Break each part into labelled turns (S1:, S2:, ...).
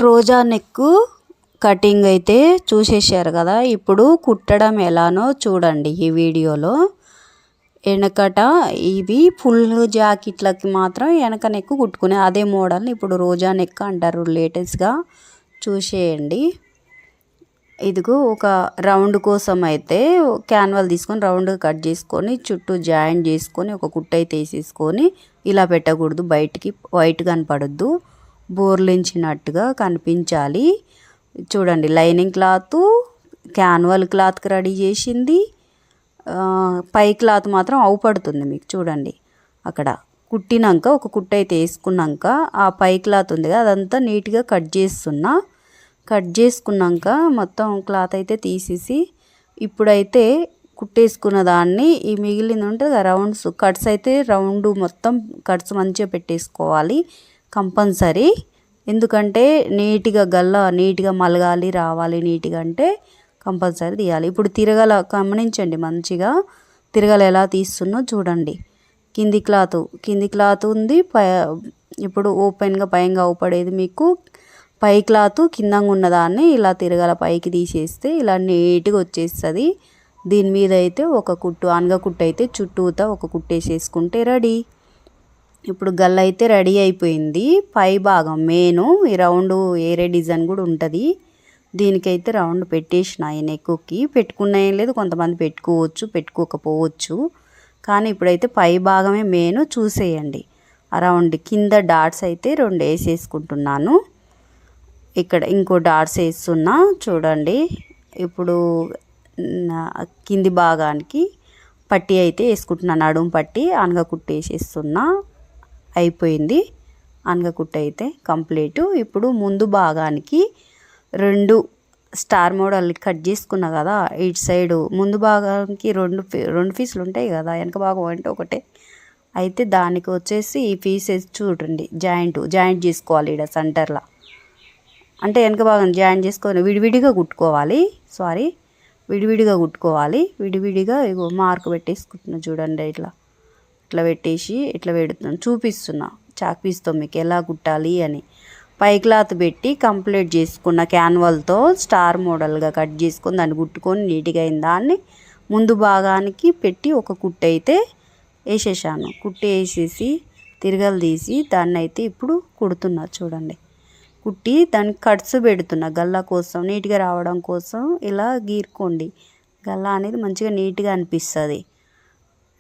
S1: రోజా neck cutting అయితే చూసేసారు కదా. ఇప్పుడు కుట్టడం ఎలానో చూడండి ఈ వీడియోలో. వెనకట ఇవి ఫుల్ జాకెట్లకి మాత్రం వెనక నెక్ కుట్టుకునే అదే మోడల్ని ఇప్పుడు రోజా నెక్ అంటారు లేటెస్ట్గా. చూసేయండి. ఇదిగో ఒక రౌండ్ కోసం అయితే క్యాన్వాల్ తీసుకొని రౌండ్ కట్ చేసుకొని చుట్టూ జాయింట్ చేసుకొని ఒక కుట్టు అయితే వేసేసుకొని ఇలా పెట్టకూడదు, బయటికి వైట్ కనపడద్దు, బోర్లించినట్టుగా కనిపించాలి. చూడండి లైనింగ్ క్లాత్ క్యాన్వాల్ క్లాత్కి రెడీ చేసింది. పై క్లాత్ మాత్రం అవుపడుతుంది మీకు. చూడండి అక్కడ కుట్టినాక ఒక కుట్టు అయితే వేసుకున్నాక ఆ పై క్లాత్ ఉంది కదా అదంతా నీట్గా కట్ చేస్తున్నా. కట్ చేసుకున్నాక మొత్తం క్లాత్ అయితే తీసేసి ఇప్పుడైతే కుట్టేసుకున్న దాన్ని ఈ మిగిలింది ఉంటుంది కదా రౌండ్స్ కట్స్ అయితే రౌండ్ మొత్తం కట్స్ మంచిగా పెట్టేసుకోవాలి కంపల్సరీ. ఎందుకంటే నీట్గా గల్ల నీట్గా మలగాలి రావాలి నీట్గా అంటే కంపల్సరీ తీయాలి. ఇప్పుడు తిరగల గమనించండి మంచిగా, తిరగల ఎలా తీస్తున్నో చూడండి. కింది క్లాత్ ఉంది, ఇప్పుడు ఓపెన్గా పైగా అవుపడేది మీకు పై క్లాత్ కిందంగా ఉన్నదాన్ని ఇలా తిరగల పైకి తీసేస్తే ఇలా నీట్గా వచ్చేస్తుంది. దీని మీద అయితే ఒక కుట్టు అనగ కుట్టు అయితే చుట్టూతా ఒక కుట్టు వేసేసుకుంటే రెడీ. ఇప్పుడు గల్ల అయితే రెడీ అయిపోయింది. పై భాగం మెయిన్ ఈ రౌండ్ ఏరే డిజైన్ కూడా ఉంటుంది. దీనికైతే రౌండ్ పెట్టేసిన ఈ నెక్కి. పెట్టుకున్నా ఏం లేదు, కొంతమంది పెట్టుకోవచ్చు పెట్టుకోకపోవచ్చు, కానీ ఇప్పుడైతే పై భాగమే మెయిన్. చూసేయండి ఆ రౌండ్ కింద డాట్స్ అయితే 2 వేసేసుకుంటున్నాను. ఇక్కడ ఇంకో డాట్స్ వేస్తున్నా చూడండి. ఇప్పుడు కింది భాగానికి పట్టీ అయితే వేసుకుంటున్నాను, నడుము పట్టి అనగ కుట్టు వేసేస్తున్నా. అయిపోయింది అనగ కుట్టు అయితే కంప్లీట్. ఇప్పుడు ముందు భాగానికి 2 స్టార్ మోడల్ కట్ చేసుకున్నా కదా ఇటు సైడు ముందు భాగానికి 2 పీసులు ఉంటాయి కదా, వెనక భాగం అంటే ఒకటే. అయితే దానికి వచ్చేసి ఈ పీసెస్ చూడండి జాయింట్ చేసుకోవాలి. ఇక్కడ సెంటర్లో అంటే వెనక భాగం జాయింట్ చేసుకొని విడివిడిగా కుట్టుకోవాలి. విడివిడిగా ఇగో మార్క్ పెట్టేసుకుంటున్నా చూడండి. ఇట్లా పెట్టేసి ఇట్లా పెడుతున్నాను, చూపిస్తున్నా చాక్ పీస్తో మీకు ఎలా కుట్టాలి అని. పై క్లాత్ పెట్టి కంప్లీట్ చేసుకున్న క్యాన్వాల్తో స్టార్ మోడల్గా కట్ చేసుకొని దాన్ని కుట్టుకొని నీట్గా అయిన దాన్ని ముందు భాగానికి పెట్టి ఒక కుట్టు అయితే వేసేసాను. కుట్టు వేసేసి తిరగలు తీసి దాన్ని అయితే ఇప్పుడు కుడుతున్నా చూడండి. కుట్టి దానికి కట్స్ పెడుతున్నా గల్లా కోసం నీట్గా రావడం కోసం. ఇలా గీరుకోండి, గల్లా అనేది మంచిగా నీట్గా అనిపిస్తుంది.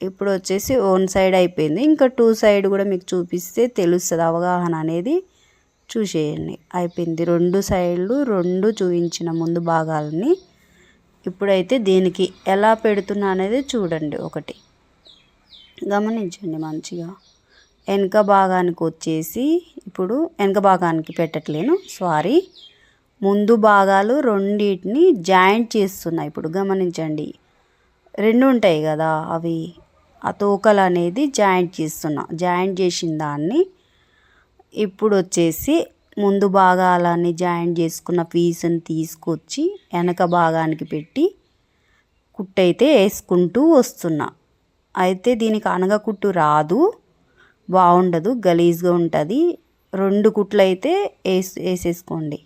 S1: ఇప్పుడు వచ్చేసి 1 సైడ్ అయిపోయింది, ఇంకా 2 సైడ్ కూడా మీకు చూపిస్తే తెలుస్తుంది అవగాహన అనేది. చూసేయండి అయిపోయింది. 2 సైడ్లు 2 చూపించిన ముందు భాగాలని. ఇప్పుడైతే దీనికి ఎలా పెడుతున్నా అనేది చూడండి. ఒకటి గమనించండి మంచిగా. వెనక భాగానికి వచ్చేసి ఇప్పుడు వెనక భాగానికి పెట్టట్లేను, ముందు భాగాలు రెండింటిని జాయింట్ చేస్తున్నా. ఇప్పుడు గమనించండి 2 ఉంటాయి కదా అవి, ఆ తోకలు అనేది జాయింట్ చేస్తున్నా. జాయింట్ చేసిన దాన్ని ఇప్పుడు వచ్చేసి ముందు భాగాలని జాయింట్ చేసుకున్న పీస్ని తీసుకొచ్చి వెనక భాగానికి పెట్టి కుట్టు అయితే వేసుకుంటూ వస్తున్నా. అయితే దీనికి అనగ కుట్టు రాదు, బాగుండదు, గలీజ్గా ఉంటుంది. 2 కుట్లు అయితే వేసేసుకోండి.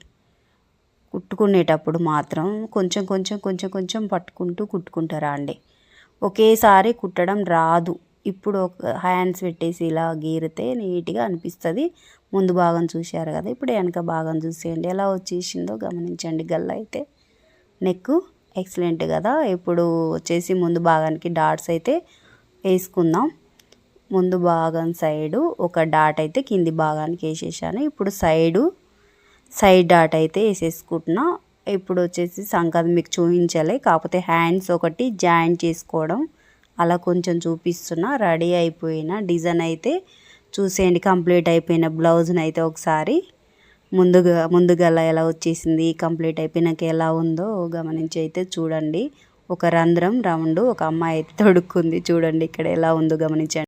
S1: కుట్టుకునేటప్పుడు మాత్రం కొంచెం పట్టుకుంటూ కుట్టుకుంటారా అండి. ఒకేసారి కుట్టడం రాదు. ఇప్పుడు హ్యాండ్స్ పెట్టేసి ఇలా గీరితే నీట్గా అనిపిస్తుంది. ముందు భాగం చూశారు కదా, ఇప్పుడు వెనక భాగం చూసేయండి ఎలా వచ్చేసిందో గమనించండి. గల్ల అయితే నెక్ ఎక్సలెంట్ కదా. ఇప్పుడు వచ్చేసి ముందు భాగానికి డాట్స్ అయితే వేసుకుందాం. ముందు భాగం సైడు ఒక డాట్ అయితే కింది భాగానికి వేసేసాను. ఇప్పుడు సైడ్ డాట్ అయితే వేసేసుకుంటున్నా. ఇప్పుడు వచ్చేసి సంకది మీకు చూపించాలి, కాకపోతే హ్యాండ్స్ ఒకటి జాయింట్ చేసుకోవడం అలా కొంచెం చూపిస్తున్నా. రెడీ అయిపోయిన డిజైన్ అయితే చూసేయండి. కంప్లీట్ అయిపోయిన బ్లౌజ్ని అయితే ఒకసారి ముందుగా ఎలా వచ్చేసింది, కంప్లీట్ అయిపోయినాక ఎలా ఉందో గమనించి అయితే చూడండి. ఒక రంధ్రం రౌండ్ ఒక అమ్మాయి అయితే తొడుక్కుంది చూడండి. ఇక్కడ ఎలా ఉందో గమనించండి.